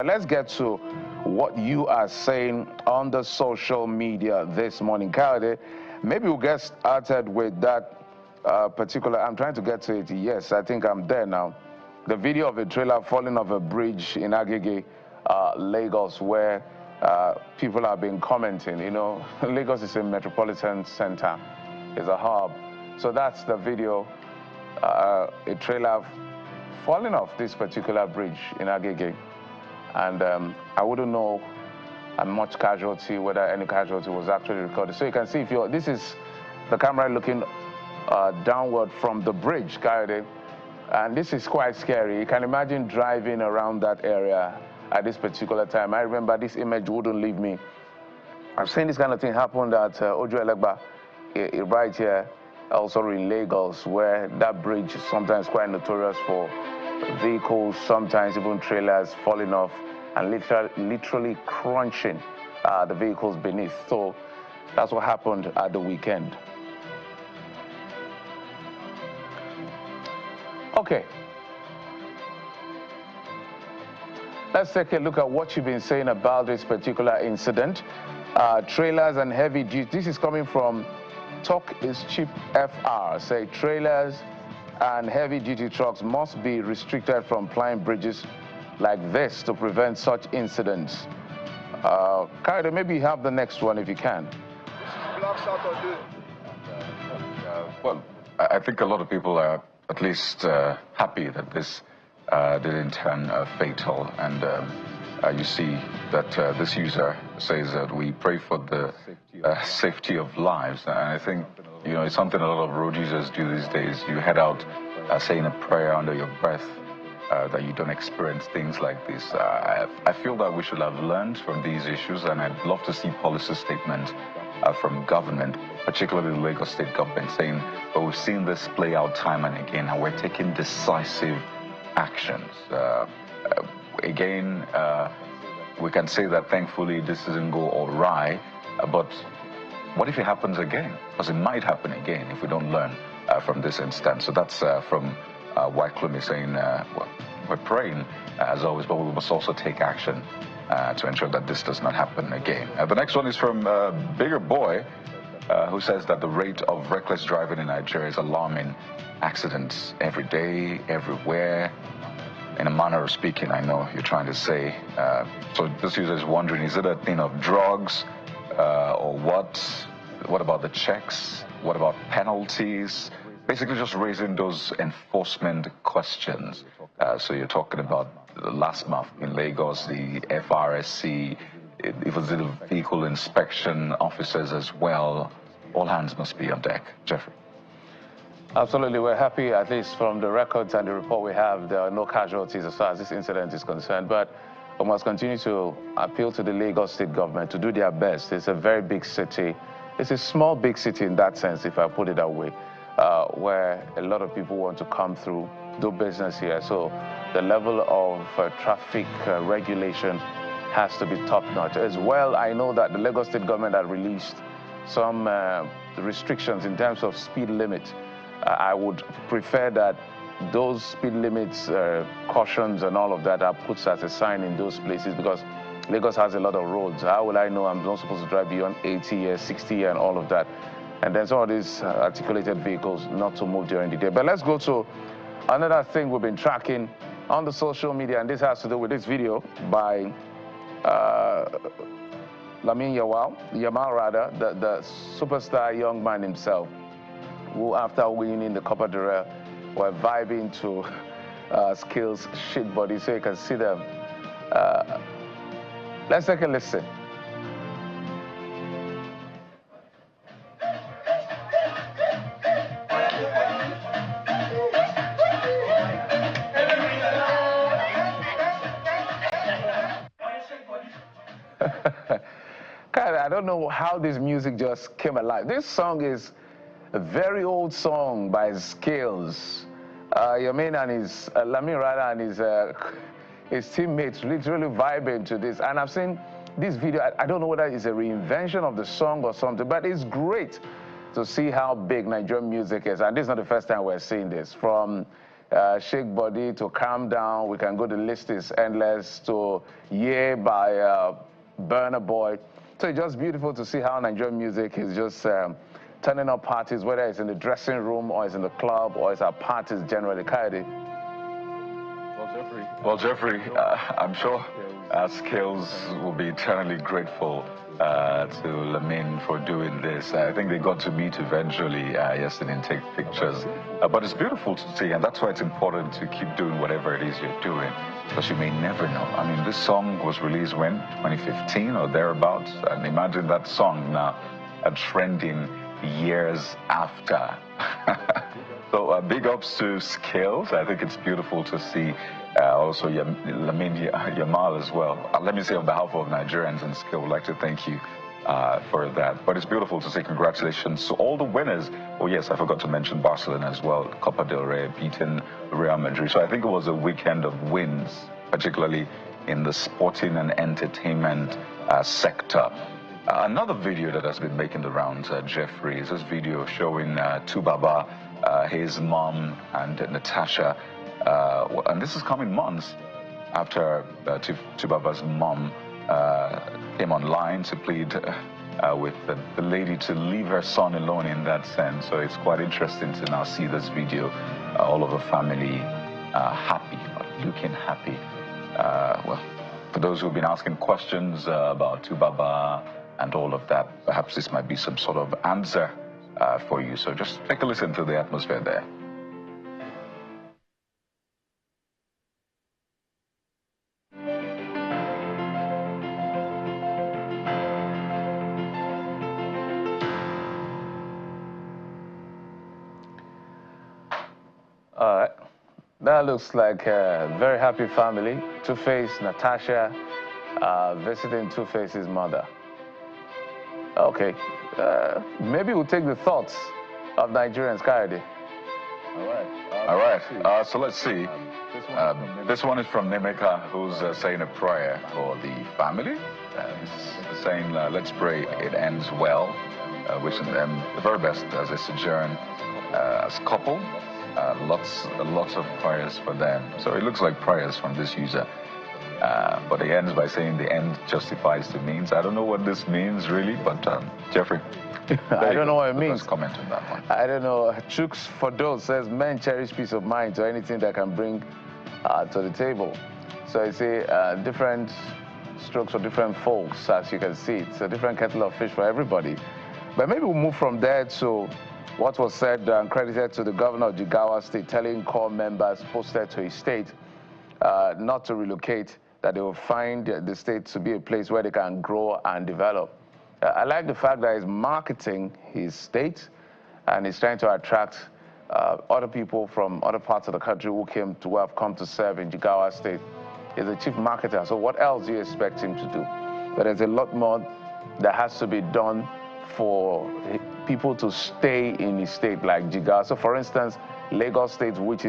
Let's get to what you are saying on the social media this morning. Kayode, maybe we'll get started with that particular, I'm trying to get to it. Yes, I think I'm there now. The video of a trailer falling off a bridge in Agege, Lagos, where people have been commenting. You know, Lagos is a metropolitan center, it's a hub. So that's the video, a trailer falling off this particular bridge in Agege. And I wouldn't know much casualty, whether any casualty was actually recorded. So you can see, this is the camera looking downward from the bridge, Kayode, and this is quite scary. You can imagine driving around that area at this particular time. I remember this image wouldn't leave me. I've seen this kind of thing happen at Ojo Elegba, right here, also in Lagos, where that bridge is sometimes quite notorious for vehicles, sometimes even trailers falling off and literally crunching the vehicles beneath. So that's what happened at the weekend. Okay, let's take a look at what you've been saying about this particular incident. Trailers and heavy duty. This is coming from Talk is Cheap FR. Say trailers and heavy-duty trucks must be restricted from plying bridges like this to prevent such incidents. Kayode, maybe you have the next one if you can. Well, I think a lot of people are at least happy that this didn't turn fatal. And you see that this user says that we pray for the safety of lives. And I think, you know, it's something a lot of road users do these days. You head out saying a prayer under your breath that you don't experience things like this. I feel that we should have learned from these issues, and I'd love to see policy statements from government, particularly the Lagos state government, saying, but we've seen this play out time and again, and we're taking decisive actions. Again, we can say that thankfully this doesn't go awry, but what if it happens again? Because it might happen again if we don't learn from this instance. So that's from Wycliffe saying, well, we're praying as always, but we must also take action to ensure that this does not happen again. The next one is from Bigger Boy, who says that the rate of reckless driving in Nigeria is alarming. Accidents every day, everywhere. In a manner of speaking, I know you're trying to say. So this user is wondering, is it a thing of drugs or what? What about the checks? What about penalties? Basically just raising those enforcement questions. So you're talking about the last month in Lagos, the FRSC, it was the vehicle inspection officers as well. All hands must be on deck. Jeffrey. Absolutely. We're happy, at least from the records and the report we have, there are no casualties as far as this incident is concerned. But we must continue to appeal to the Lagos state government to do their best. It's a very big city. It's a small, big city in that sense, if I put it that way, where a lot of people want to come through, do business here. So the level of traffic regulation has to be top-notch. As well, I know that the Lagos state government had released some restrictions in terms of speed limit. I would prefer that those speed limits, cautions and all of that are put as a sign in those places, because Lagos has a lot of roads. How will I know I'm not supposed to drive beyond 80 years, 60 years and all of that? And then some of these articulated vehicles not to move during the day. But let's go to another thing we've been tracking on the social media, and this has to do with this video by Lamin Yamal rather, the superstar young man himself, who after winning the Copa del Rey were vibing to Skales' shit body, so you can see them. Let's take a listen. God, I don't know how this music just came alive. This song is a very old song by Skales. Yamin and his Lamin and his teammates literally vibing to this. And I've seen this video. I don't know whether it's a reinvention of the song or something, but it's great to see how big Nigerian music is. And this is not the first time we're seeing this. From Shake Body to Calm Down. We can go, the list is endless, to Yeah by Burna Boy. So it's just beautiful to see how Nigerian music is just turning up parties, whether it's in the dressing room or it's in the club or it's at parties generally. Kaide. Well, Jeffrey, I'm sure Skales will be eternally grateful to Lamin for doing this. I think they got to meet eventually yesterday and take pictures. But it's beautiful to see, and that's why it's important to keep doing whatever it is you're doing, because you may never know. I mean, this song was released when? 2015 or thereabouts? And imagine that song now trending years after. So big ups to Skales. I think it's beautiful to see also Lamin Yamal as well. Let me say on behalf of Nigerians and Skales, I would like to thank you for that. But it's beautiful to say congratulations to all the winners. Oh yes, I forgot to mention Barcelona as well. Copa del Rey beating Real Madrid. So I think it was a weekend of wins, particularly in the sporting and entertainment sector. Another video that has been making the rounds, Jeffrey, is this video showing Tubaba, his mom, and Natasha. And this is coming months after Tubaba's mom came online to plead with the lady to leave her son alone in that sense. So it's quite interesting to now see this video, all of the family happy, looking happy. Well, for those who've been asking questions about Tubaba and all of that, perhaps this might be some sort of answer for you. So just take a listen to the atmosphere there. That looks like a very happy family. 2Face, Natasha, visiting 2face's mother. Okay, maybe we'll take the thoughts of Nigerians, Kaide. All right. So let's see. This one is from Nemeka, who's saying a prayer for the family. He's saying, let's pray it ends well. Wishing them the very best as they sojourn as a couple. Lots of prayers for them. So it looks like prayers from this user. But he ends by saying the end justifies the means. I don't know what this means really, but Jeffrey. I don't know what it means. Comment on that one. I don't know. Chooks for those says men cherish peace of mind to anything that can bring to the table. So I say different strokes for different folks, as you can see. It's a different kettle of fish for everybody. But maybe we'll move from there to what was said and credited to the governor of Jigawa State, telling core members posted to his state not to relocate, that they will find the state to be a place where they can grow and develop. I like the fact that he's marketing his state and he's trying to attract other people from other parts of the country who have come to serve in Jigawa State. He's a chief marketer, so what else do you expect him to do? But there's a lot more that has to be done for people to stay in his state like Jigawa. So for instance, Lagos State, which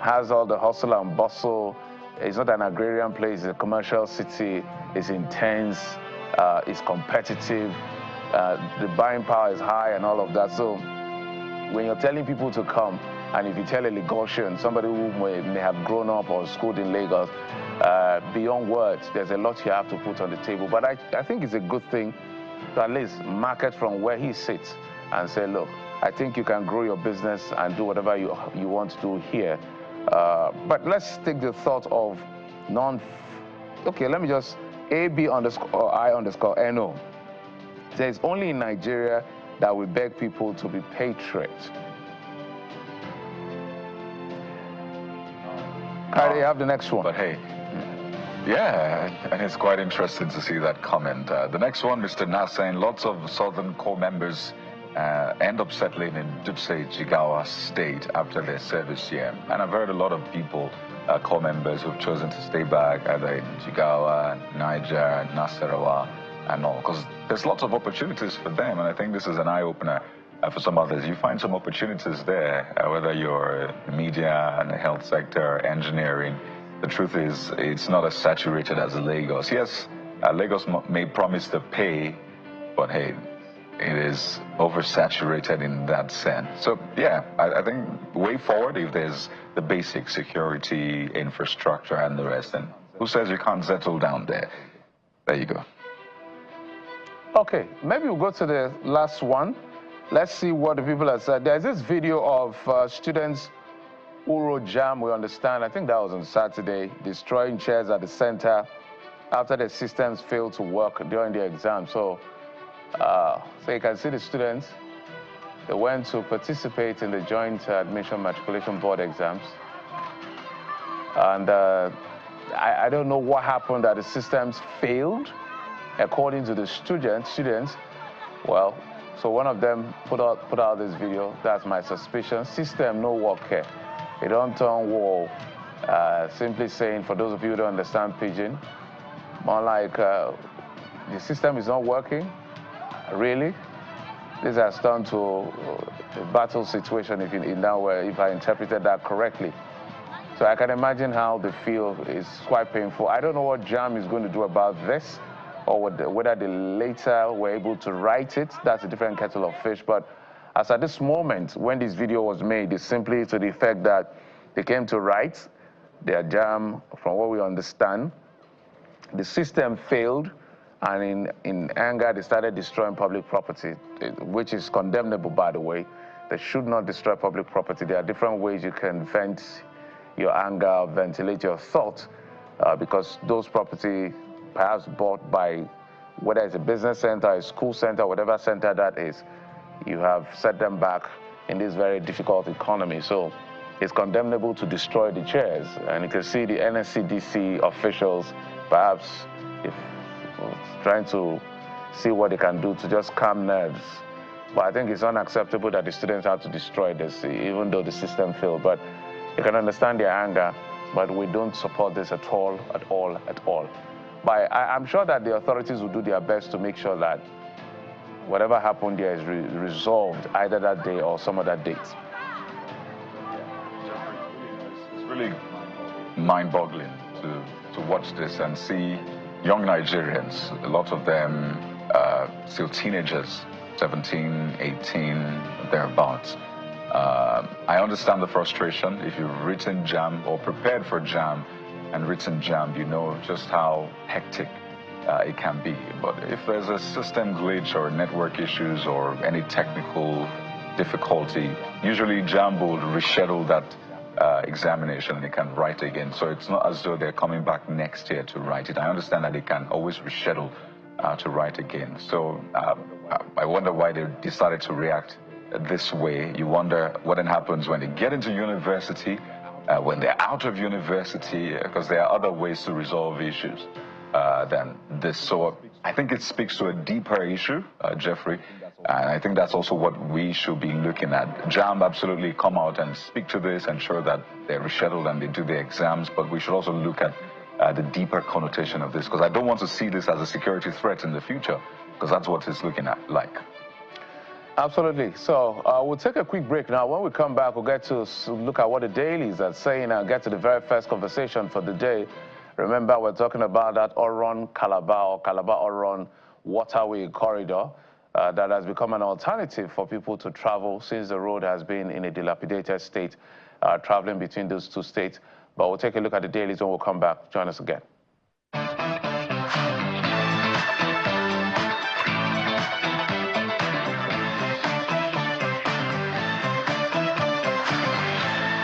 has all the hustle and bustle, it's not an agrarian place, it's a commercial city, it's intense, it's competitive, the buying power is high and all of that. So when you're telling people to come, and if you tell a Lagosian, somebody who may have grown up or schooled in Lagos, beyond words, there's a lot you have to put on the table. But I think it's a good thing to at least market from where he sits and say, look, I think you can grow your business and do whatever you want to do here. But let's take the thought of okay, let me just AB_I_NO. Says only in Nigeria that we beg people to be patriots. Kaide, you have the next one. But hey, yeah, and it's quite interesting to see that comment. The next one, Mr. Nas saying lots of Southern core members end up settling in Dutse, Jigawa State after their service here. And I've heard a lot of people, core members, who've chosen to stay back either in Jigawa, Niger, Nasarawa, and all, because there's lots of opportunities for them. And I think this is an eye-opener for some others. You find some opportunities there, whether you're media and the health sector, engineering. The truth is, it's not as saturated as Lagos. Yes, Lagos may promise to pay, but hey, it is oversaturated in that sense. So yeah, I think way forward, if there's the basic security, infrastructure, and the rest, and who says you can't settle down there? There you go. Okay, maybe we'll go to the last one. Let's see what the people have said. There's this video of students, Uro Jam, we understand, I think that was on Saturday, destroying chairs at the center after the systems failed to work during the exam. So you can see the students, they went to participate in the joint admission matriculation board exams. And I don't know what happened, that the systems failed, according to the students. Well, so one of them put out this video. That's my suspicion. System no work here. They don't turn wall. Simply saying, for those of you who don't understand Pidgin, more like the system is not working. Really? This has turned to a battle situation, if I interpreted that correctly. So I can imagine how the feel is quite painful. I don't know what JAM is going to do about this, or whether they later were able to write it. That's a different kettle of fish. But as at this moment, when this video was made, it's simply to the effect that they came to write their JAM, from what we understand. The system failed, and in anger, they started destroying public property, which is condemnable, by the way. They should not destroy public property. There are different ways you can vent your anger, ventilate your thought, because those property perhaps bought by, whether it's a business center, a school center, whatever center that is, you have set them back in this very difficult economy. So it's condemnable to destroy the chairs. And you can see the NSCDC officials perhaps trying to see what they can do to just calm nerves. But I think it's unacceptable that the students have to destroy this, even though the system failed. But you can understand their anger, but we don't support this at all, at all, at all. But I'm sure that the authorities will do their best to make sure that whatever happened there is resolved either that day or some other date. It's really mind-boggling to watch this and see young Nigerians, a lot of them still teenagers, 17, 18, thereabouts. I understand the frustration. If you've written JAM or prepared for JAM and written JAM, you know just how hectic it can be. But if there's a system glitch or network issues or any technical difficulty, usually JAM will reschedule that examination and they can write again. So it's not as though they're coming back next year to write it. I understand that they can always reschedule to write again. So I wonder why they decided to react this way. You wonder what then happens when they get into university, when they're out of university, because there are other ways to resolve issues than this. So I think it speaks to a deeper issue, Jeffrey, and I think that's also what we should be looking at. JAM absolutely come out and speak to this, ensure that they're rescheduled and they do their exams, but we should also look at the deeper connotation of this, because I don't want to see this as a security threat in the future, because that's what it's looking at like. Absolutely. So we'll take a quick break now. When we come back, we'll get to look at what the dailies are saying and get to the very first conversation for the day. Remember, we're talking about that Oron-Calabar or Calabar-Oron waterway corridor that has become an alternative for people to travel since the road has been in a dilapidated state, traveling between those two states. But we'll take a look at the dailies when we come back. Join us again.